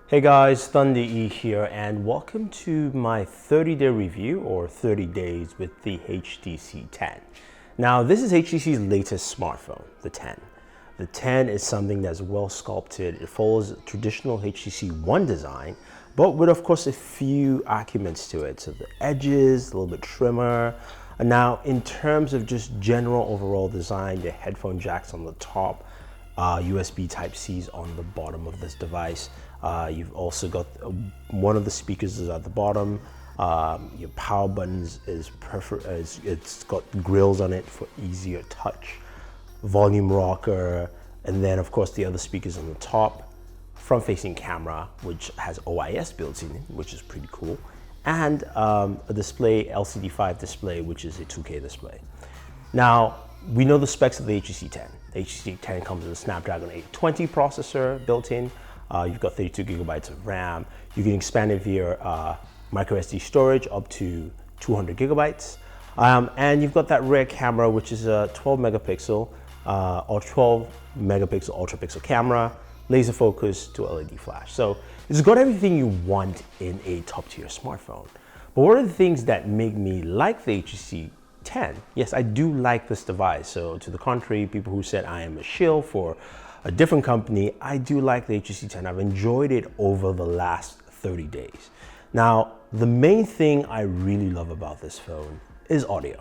Hey guys, Thunder E here, and welcome to my 30-day review, or 30 days with the HTC 10. Now, this is HTC's latest smartphone, the 10. The 10 is something that's well sculpted. It follows traditional HTC One design, but with, of course, a few accuments to it. So the edges, a little bit trimmer. And now, in terms of just general overall design, the headphone jacks on the top, USB Type-Cs on the bottom of this device. You've also got one of the speakers is at the bottom. Your power buttons it's got grills on it for easier touch. Volume rocker, and then of course the other speakers on the top. Front-facing camera, which has OIS built in, which is pretty cool. And a display, LCD5 display, which is a 2K display. Now, we know the specs of the HTC 10. The HTC 10 comes with a Snapdragon 820 processor built in. You've got 32 gigabytes of RAM. You can expand it via micro SD storage up to 200 gigabytes. And you've got that rear camera, which is a 12 megapixel or 12 megapixel ultra pixel camera, laser focus to LED flash. So it's got everything you want in a top tier smartphone. But what are the things that make me like the HTC 10? Yes, I do like this device. So to the contrary, people who said I am a shill for a different company, I do like the HTC 10. I've enjoyed it over the last 30 days. Now, the main thing I really love about this phone is audio.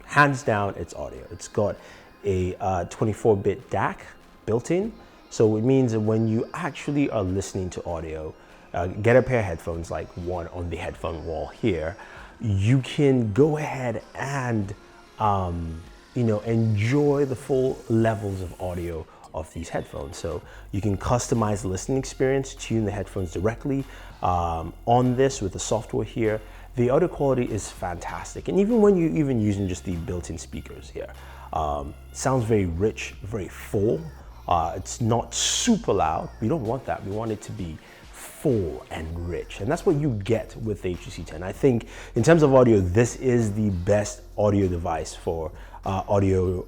Hands down, it's audio. It's got a 24-bit DAC built in. So it means that when you actually are listening to audio, get a pair of headphones like one on the headphone wall here, you can go ahead and enjoy the full levels of audio of these headphones. So you can customize the listening experience, tune the headphones directly on this with the software here. The audio quality is fantastic. And even when you're using just the built-in speakers here, sounds very rich, very full. It's not super loud. We don't want that. We want it to be full and rich, and that's what you get with the HTC 10. I think in terms of audio, this is the best audio device for audio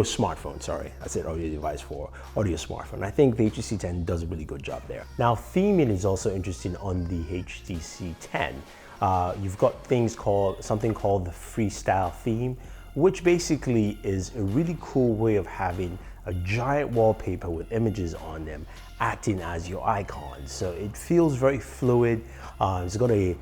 smartphone. Sorry, I said audio device for audio smartphone. I think the HTC 10 does a really good job there. Now, theming is also interesting on the HTC 10. You've got something called the freestyle theme, which basically is a really cool way of having a giant wallpaper with images on them acting as your icons. So it feels very fluid. It's got a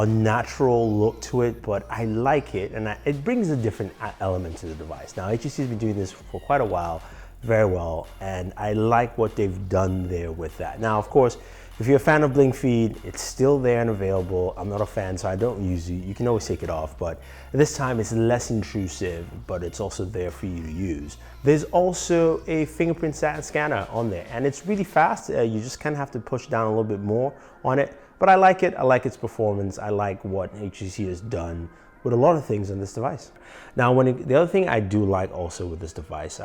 natural look to it, but I like it, and it brings a different element to the device. Now, HTC has been doing this for quite a while, very well, and I like what they've done there with that. Now, of course, if you're a fan of Blink Feed, it's still there and available. I'm not a fan, so I don't use it. You can always take it off, but this time it's less intrusive, but it's also there for you to use. There's also a fingerprint scanner on there, and it's really fast. You just kind of have to push down a little bit more on it, but I like it. I like its performance. I like what HTC has done with a lot of things on this device. Now, the other thing I do like also with this device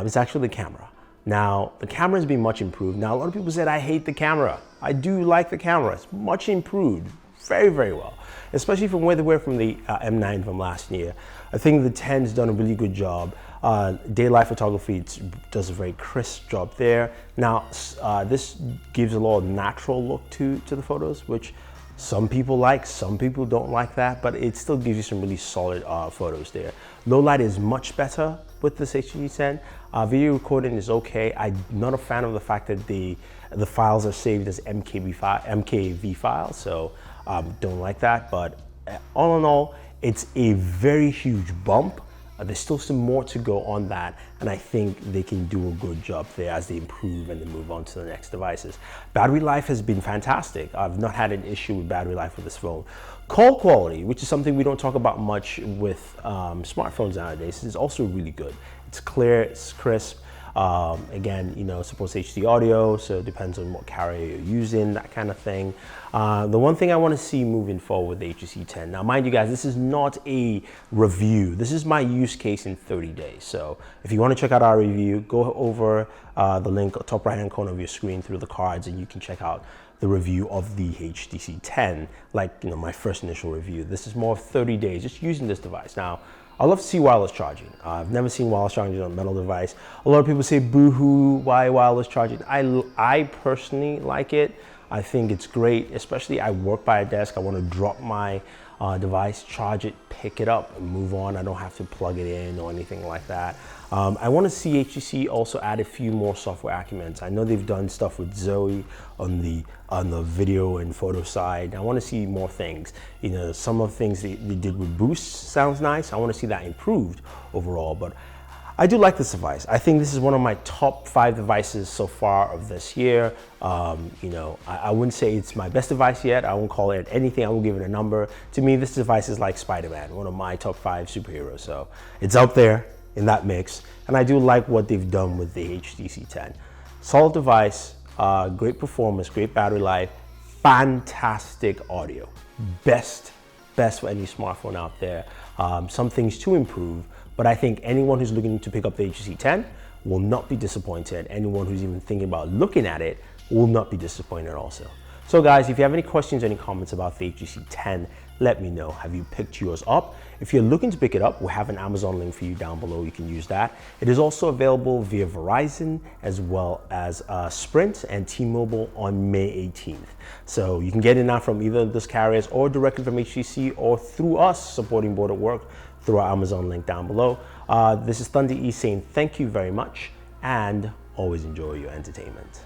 is actually the camera. Now, the camera has been much improved. Now, a lot of people said I hate the camera. I do like the camera. It's much improved, very, very well, especially from where they were from the M9 from last year. I think the 10's done a really good job. Daylight photography does a very crisp job there. Now, this gives a lot of natural look to the photos, which some people like, some people don't like that, but it still gives you some really solid photos there. Low light is much better with this HTC 10. Video recording is okay. I'm not a fan of the fact that the files are saved as MKV files, so don't like that. But all in all, it's a very huge bump. There's still some more to go on that, and I think they can do a good job there as they improve and they move on to the next devices. Battery life has been fantastic. I've not had an issue with battery life with this phone. Call quality, which is something we don't talk about much with smartphones nowadays, is also really good. It's clear, it's crisp. Again, supports HD audio, so it depends on what carrier you're using, that kind of thing. The one thing I want to see moving forward with the HTC 10. Now, mind you guys, this is not a review. This is my use case in 30 days. So if you want to check out our review, go over the link top right-hand corner of your screen through the cards, and you can check out the review of the HTC 10, like my first initial review. This is more of 30 days just using this device. Now, I love to see wireless charging. I've never seen wireless charging on a metal device. A lot of people say, boo-hoo, why wireless charging? I personally like it. I think it's great, especially I work by a desk. I want to drop my device, charge it, pick it up, and move on. I don't have to plug it in or anything like that. I want to see HTC also add a few more software acumens. I know they've done stuff with Zoe on the video and photo side. I want to see more things. Some of the things they did with Boost sounds nice. I want to see that improved overall, but I do like this device. I think this is one of my top 5 devices so far of this year. I wouldn't say it's my best device yet. I won't call it anything. I won't give it a number. To me, this device is like Spider-Man, one of my top 5 superheroes. So it's up there in that mix. And I do like what they've done with the HTC 10. Solid device, great performance, great battery life, fantastic audio. Best for any smartphone out there. Some things to improve, but I think anyone who's looking to pick up the HTC 10 will not be disappointed. Anyone who's even thinking about looking at it will not be disappointed also. So guys, if you have any questions or any comments about the HTC 10, let me know. Have you picked yours up? If you're looking to pick it up, we have an Amazon link for you down below. You can use that. It is also available via Verizon as well as Sprint and T-Mobile on May 18th. So you can get it now from either of those carriers or directly from HTC or through us supporting Boored at Work through our Amazon link down below. This is Thunder E saying thank you very much and always enjoy your entertainment.